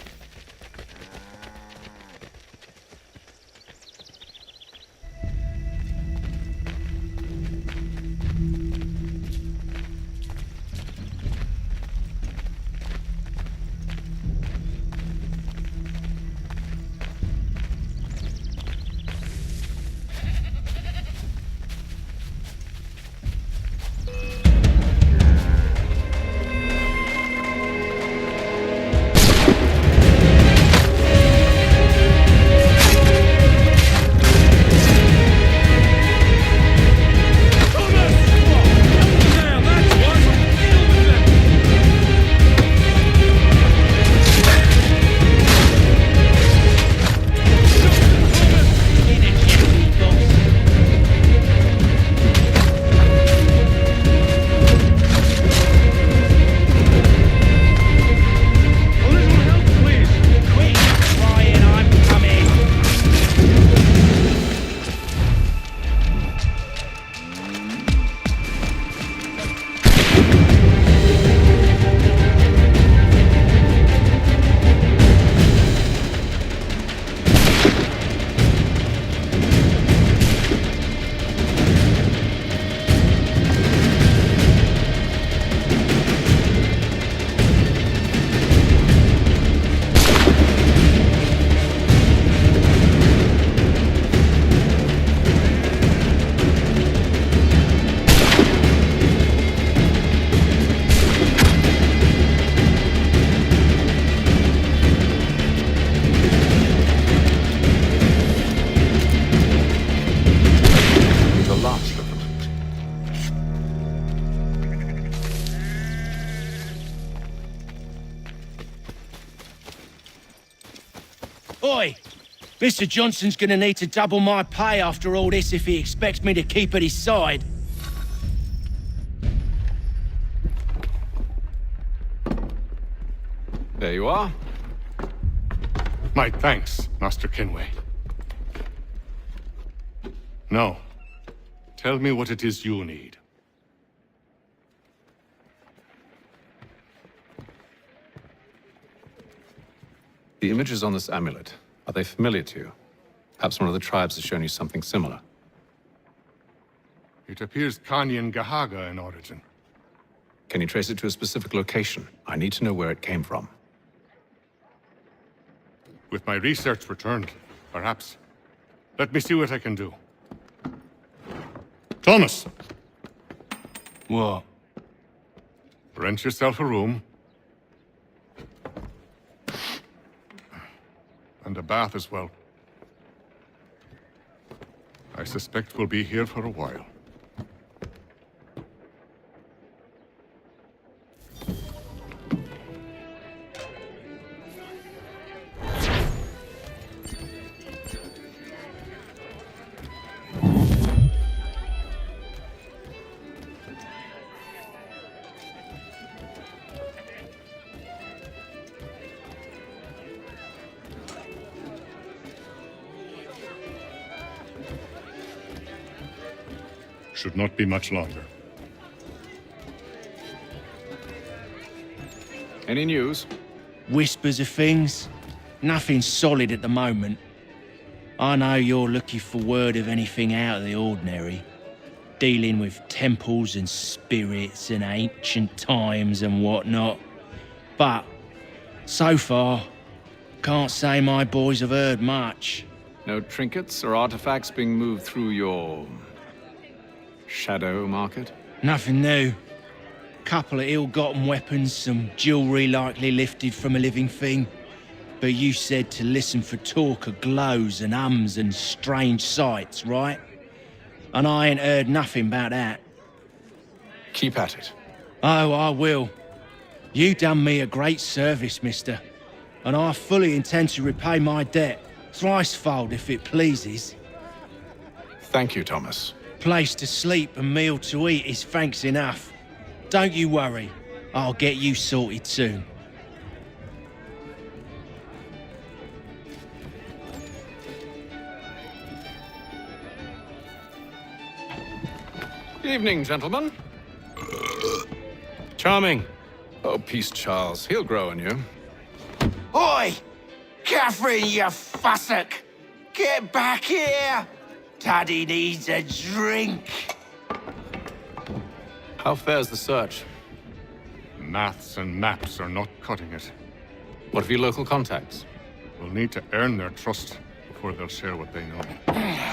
Oi! Mr. Johnson's gonna need to double my pay after all this if he expects me to keep at his side. There you are. My thanks, Master Kenway. Now, tell me what it is you need. The images on this amulet, are they familiar to you? Perhaps one of the tribes has shown you something similar. It appears Kanyan Gahaga in origin. Can you trace it to a specific location? I need to know where it came from. With my research returned, perhaps. Let me see what I can do. Thomas! What? Rent yourself a room. And a bath as well. I suspect we'll be here for a while. Should not be much longer. Any news? Whispers of things. Nothing solid at the moment. I know you're looking for word of anything out of the ordinary. Dealing with temples and spirits and ancient times and whatnot. But, so far, can't say my boys have heard much. No trinkets or artifacts being moved through your shadow market? Nothing new. Couple of ill-gotten weapons, some jewelry likely lifted from a living thing. But you said to listen for talk of glows and ums and strange sights, right? And I ain't heard nothing about that. Keep at it. Oh, I will. You done me a great service, mister. And I fully intend to repay my debt. Thricefold, if it pleases. Thank you, Thomas. Place to sleep and meal to eat is thanks enough. Don't you worry. I'll get you sorted soon. Evening, gentlemen. Charming. Oh, peace, Charles. He'll grow on you. Oi! Catherine, you fussock! Get back here! Taddy needs a drink. How fares the search? Maths and maps are not cutting it. What of your local contacts? We'll need to earn their trust before they'll share what they know. I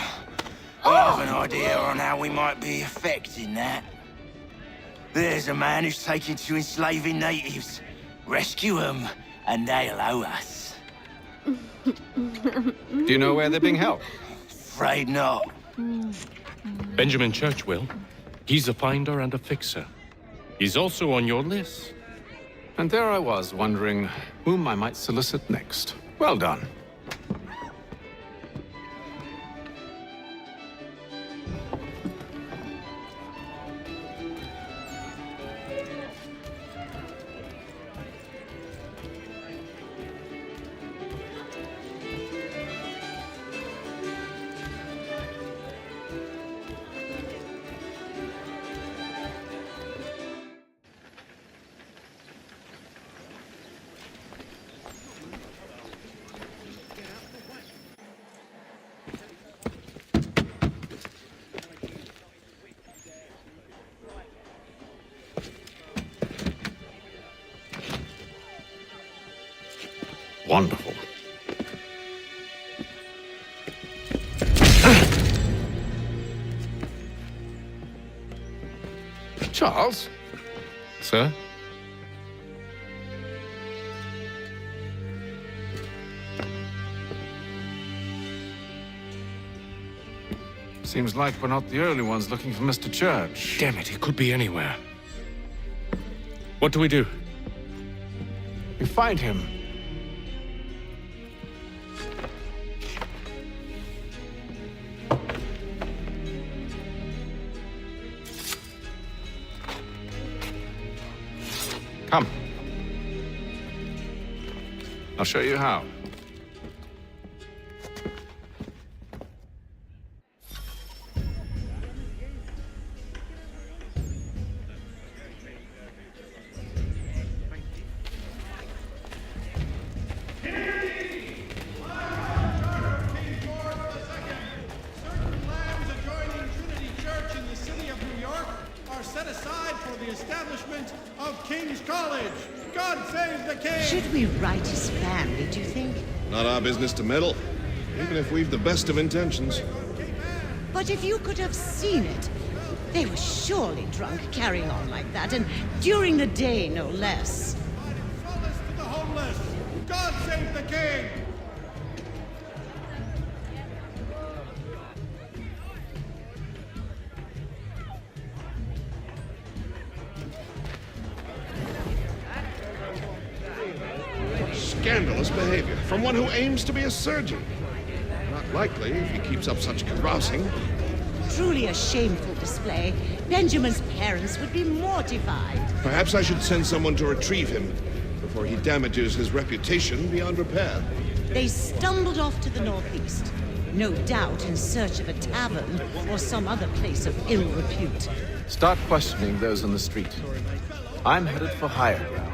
have an idea on how we might be affecting that. There's a man who's taken to enslaving natives. Rescue them, and they'll owe us. Do you know where they're being held? Afraid not. Benjamin Church will. He's a finder and a fixer. He's also on your list. And there I was, wondering whom I might solicit next. Well done. Wonderful. Charles? Sir? Seems like we're not the only ones looking for Mr. Church. Damn it, he could be anywhere. What do we do? We find him. Come. I'll show you how. Set aside for the establishment of King's College. God save the king! Should we write his family, do you think? Not our business to meddle, even if we've the best of intentions. But if you could have seen it, they were surely drunk carrying on like that, and during the day, no less. Solace to the homeless. God save the king! Scandalous behavior from one who aims to be a surgeon. Not likely if he keeps up such carousing. Truly a shameful display. Benjamin's parents would be mortified. Perhaps I should send someone to retrieve him before he damages his reputation beyond repair. They stumbled off to the northeast, no doubt in search of a tavern or some other place of ill repute. Start questioning those on the street. I'm headed for higher ground.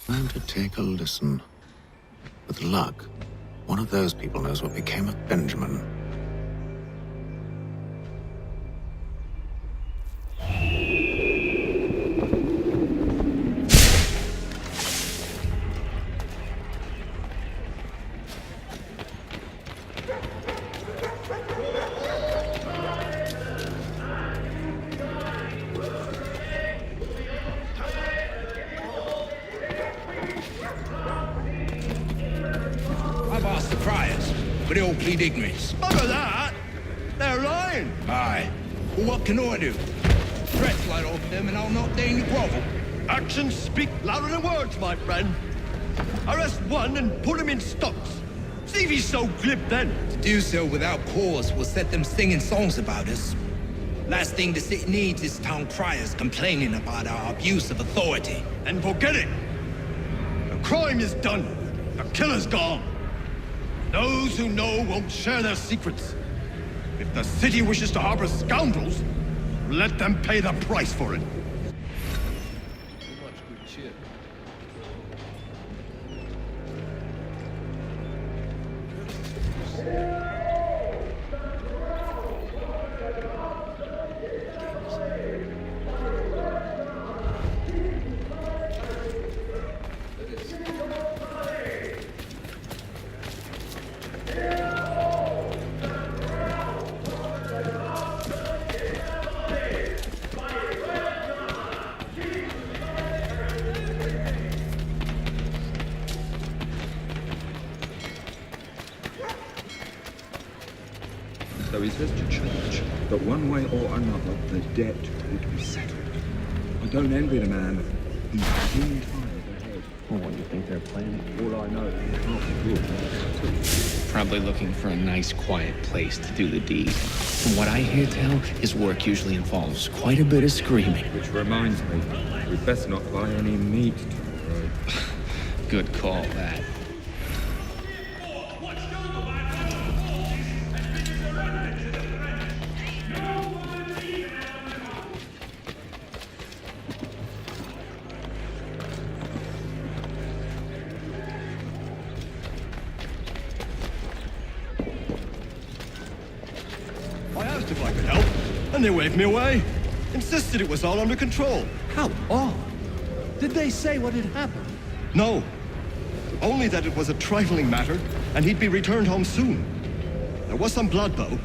Time to take a listen. With luck, one of those people knows what became of Benjamin. I've asked the friars, but they all plead ignorance. Bugger that! They're lying! Aye. Well, what can I do? Threats light off them and I'll not deign to grovel. Actions speak louder than words, my friend. Arrest one and put him in stocks. See if he's so glib then. To do so without cause will set them singing songs about us. Last thing the city needs is town criers complaining about our abuse of authority. And forget it. The crime is done. The killer's gone. Those who know won't share their secrets. If the city wishes to harbor scoundrels, let them pay the price for it. So he says to church that one way or another the debt would be settled. I don't envy the man. He's 10 times ahead. Well, what do you think with their plan. All I know is not good. Probably looking for a nice, quiet place to do the deed. From what I hear tell, his work usually involves quite a bit of screaming. Which reminds me, we'd best not buy any meat tomorrow. Good call, that. I asked if I could help, and they waved me away. Insisted it was all under control. How odd. Did they say what had happened? No. Only that it was a trifling matter, and he'd be returned home soon. There was some blood, though,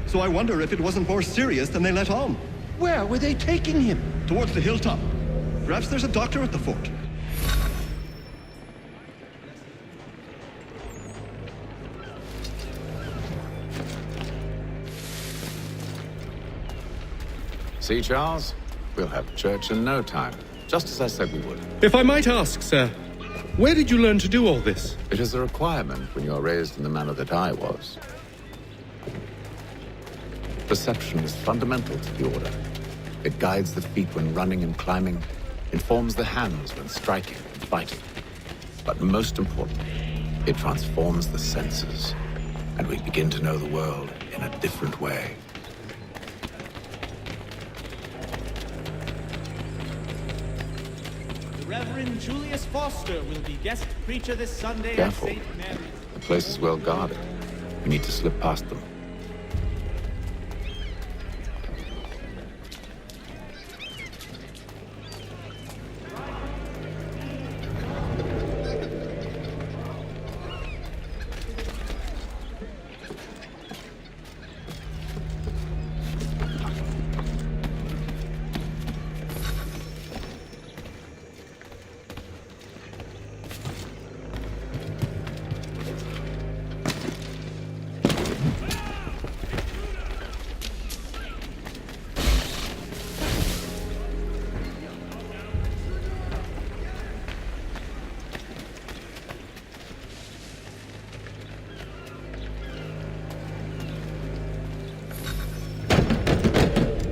so I wonder if it wasn't more serious than they let on. Where were they taking him? Towards the hilltop. Perhaps there's a doctor at the fort. See, Charles? We'll have church in no time, just as I said we would. If I might ask, sir, where did you learn to do all this? It is a requirement when you are raised in the manner that I was. Perception is fundamental to the Order. It guides the feet when running and climbing, informs the hands when striking and fighting. But most importantly, it transforms the senses, and we begin to know the world in a different way. Reverend Julius Foster will be guest preacher this Sunday Careful. at St. Mary's. The place is well guarded. We need to slip past them.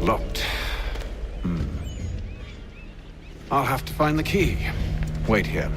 Locked. I'll have to find the key. Wait here.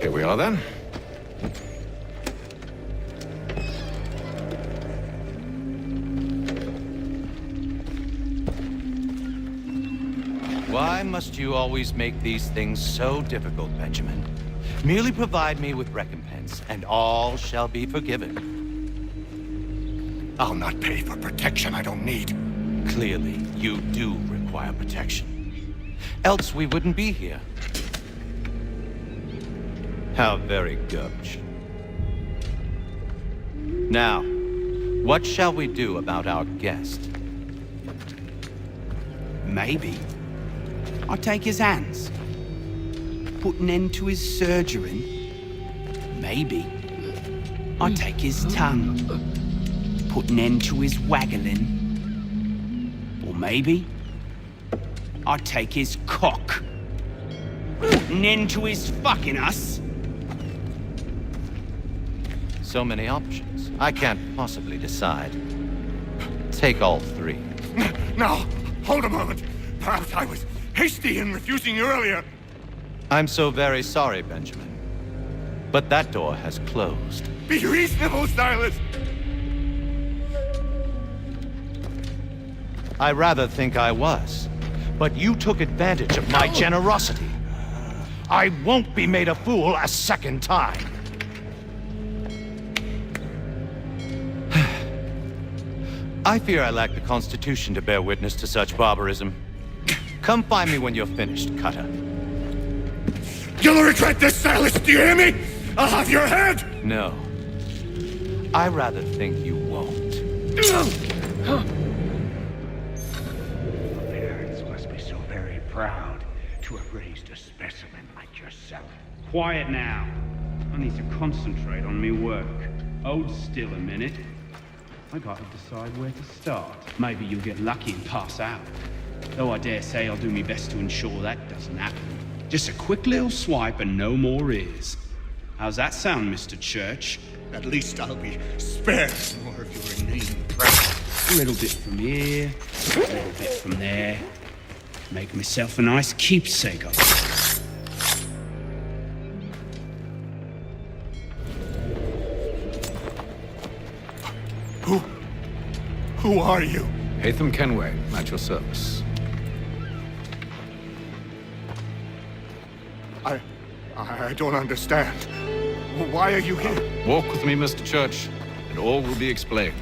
Here we are then. Why must you always make these things so difficult, Benjamin? Merely provide me with recompense, and all shall be forgiven. I'll not pay for protection I don't need. Clearly, you do require protection. Else we wouldn't be here. How very gauche. Now, what shall we do about our guest? Maybe I'd take his hands. Put an end to his surgering. Maybe. I'd take his tongue. Put an end to his waggling. Or maybe I'd take his cock. Put an end to his fucking us. So many options. I can't possibly decide. Take all three. Now, hold a moment. Perhaps I was hasty in refusing you earlier. I'm so very sorry, Benjamin. But that door has closed. Be reasonable, Silas. I rather think I was. But you took advantage of my generosity. I won't be made a fool a second time. I fear I lack the constitution to bear witness to such barbarism. Come find me when you're finished, Cutter. You'll regret this, Silas, do you hear me? I'll have your head! No. I rather think you won't. Parents must be so very proud to have raised a specimen like yourself. Quiet now. I need to concentrate on me work. Hold still a minute. I gotta decide where to start. Maybe you'll get lucky and pass out. Though I dare say I'll do my best to ensure that doesn't happen. Just a quick little swipe and no more is. How's that sound, Mr. Church? At least I'll be spared more of your inane pride. A little bit from here, a little bit from there. Make myself a nice keepsake of it. Who are you? Hatham Kenway, at your service. I don't understand. Why are you here? Walk with me, Mr. Church, and all will be explained.